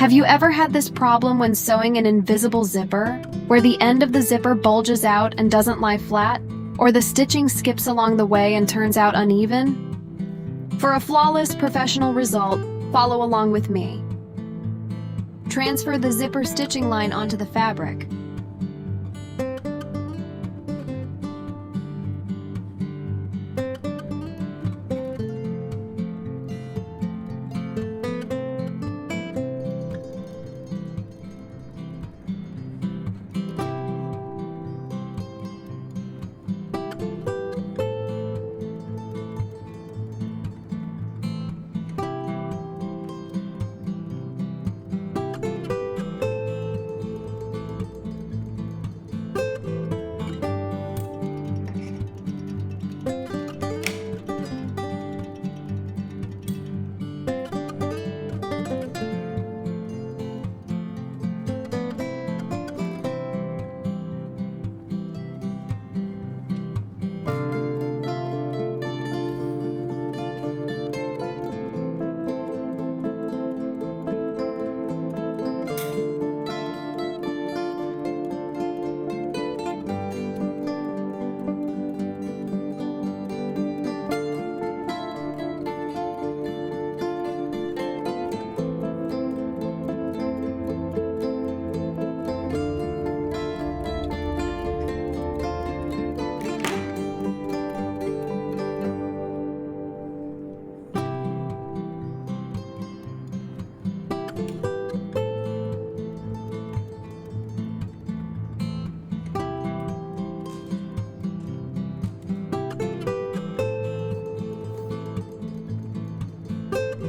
Have you ever had this problem when sewing an invisible zipper, where the end of the zipper bulges out and doesn't lie flat, or the stitching skips along the way and turns out uneven? For a flawless professional result, follow along with me. Transfer the zipper stitching line onto the fabric.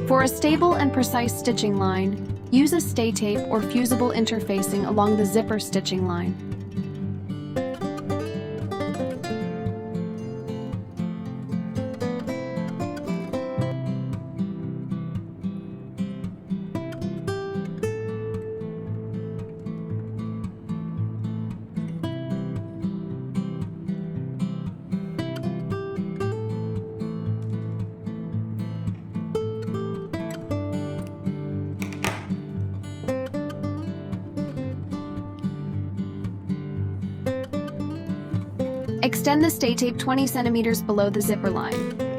For a stable and precise stitching line, use a stay tape or fusible interfacing along the zipper stitching line. Extend the stay tape 20 centimeters below the zipper line.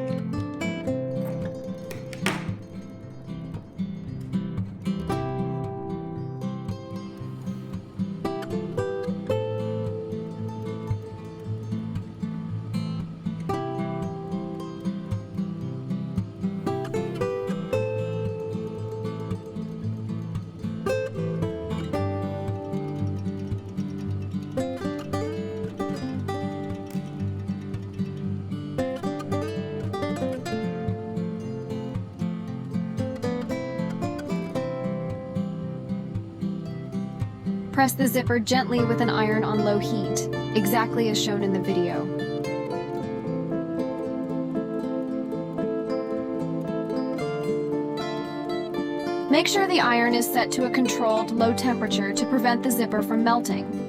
Press the zipper gently with an iron on low heat, exactly as shown in the video. Make sure the iron is set to a controlled low temperature to prevent the zipper from melting.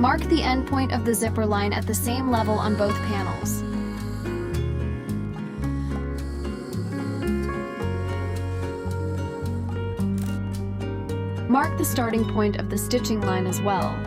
Mark the end point of the zipper line at the same level on both panels. Mark the starting point of the stitching line as well.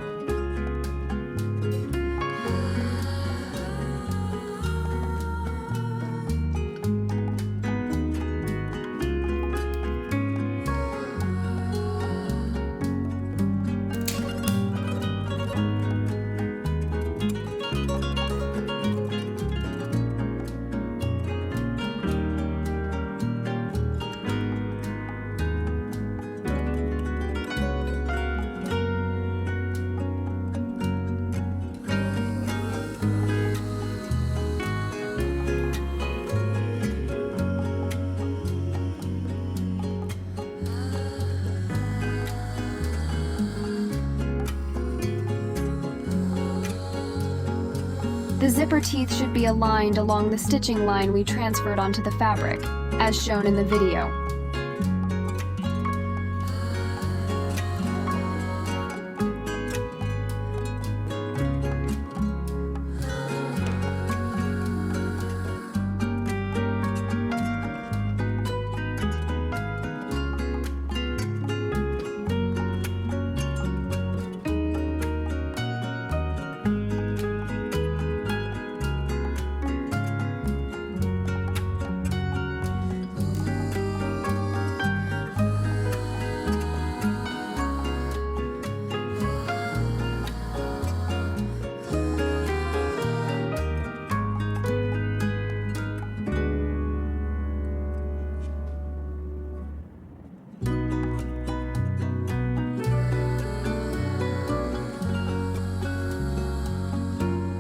The zipper teeth should be aligned along the stitching line we transferred onto the fabric, as shown in the video.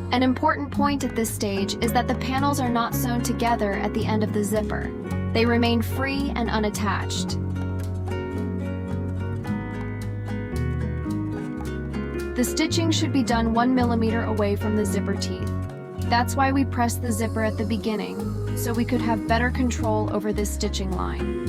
An important point at this stage is that the panels are not sewn together at the end of the zipper. They remain free and unattached. The stitching should be done 1 millimeter away from the zipper teeth. That's why we pressed the zipper at the beginning, so we could have better control over this stitching line.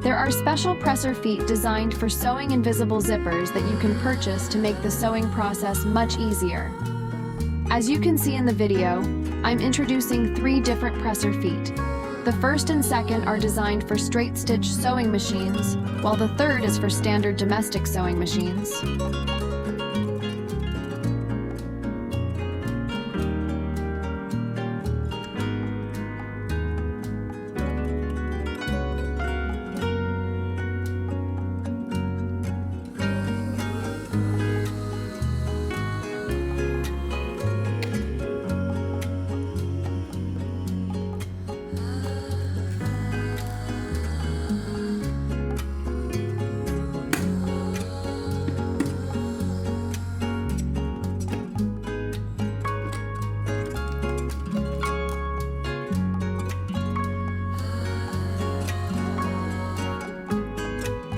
There are special presser feet designed for sewing invisible zippers that you can purchase to make the sewing process much easier. As you can see in the video, I'm introducing 3 different presser feet. The first and second are designed for straight stitch sewing machines, while the third is for standard domestic sewing machines.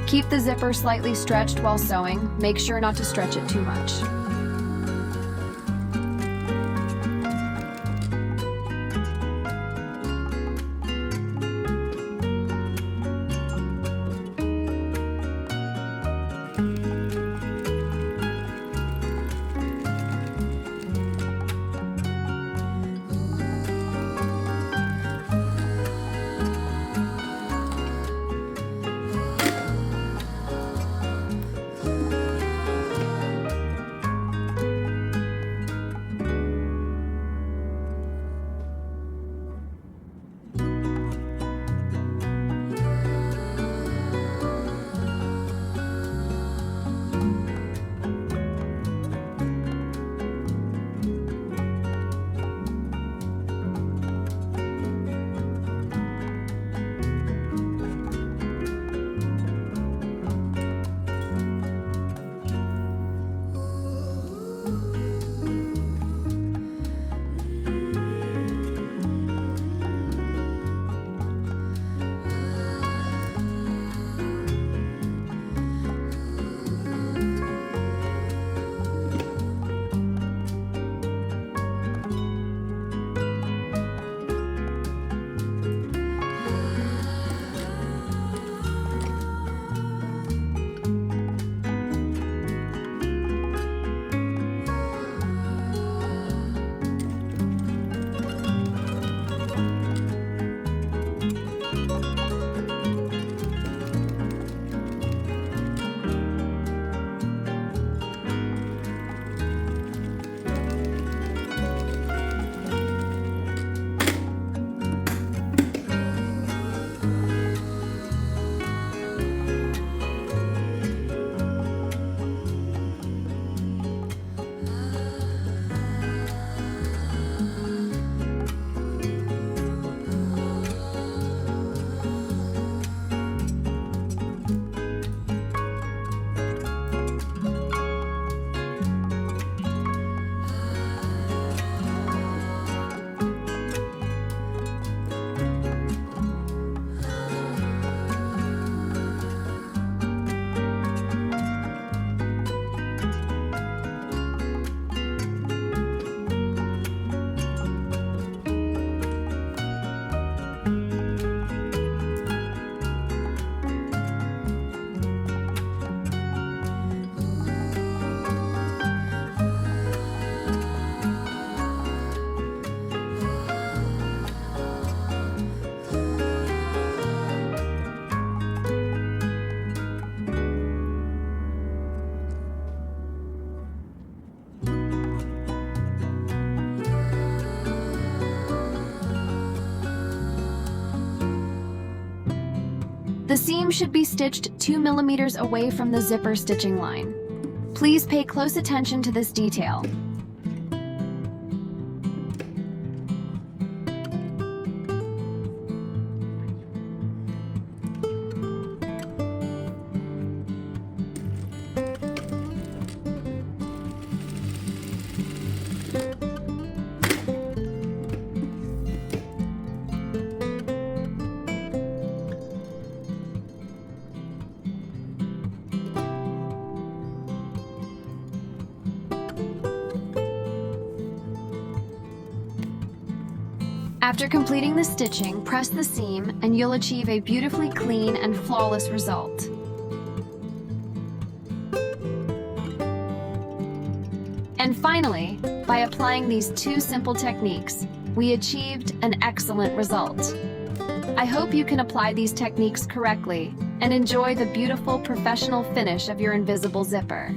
Keep the zipper slightly stretched while sewing. Make sure not to stretch it too much. The seam should be stitched 2 millimeters away from the zipper stitching line. Please pay close attention to this detail. After completing the stitching, press the seam and you'll achieve a beautifully clean and flawless result. And finally, by applying these 2 simple techniques, we achieved an excellent result. I hope you can apply these techniques correctly and enjoy the beautiful professional finish of your invisible zipper.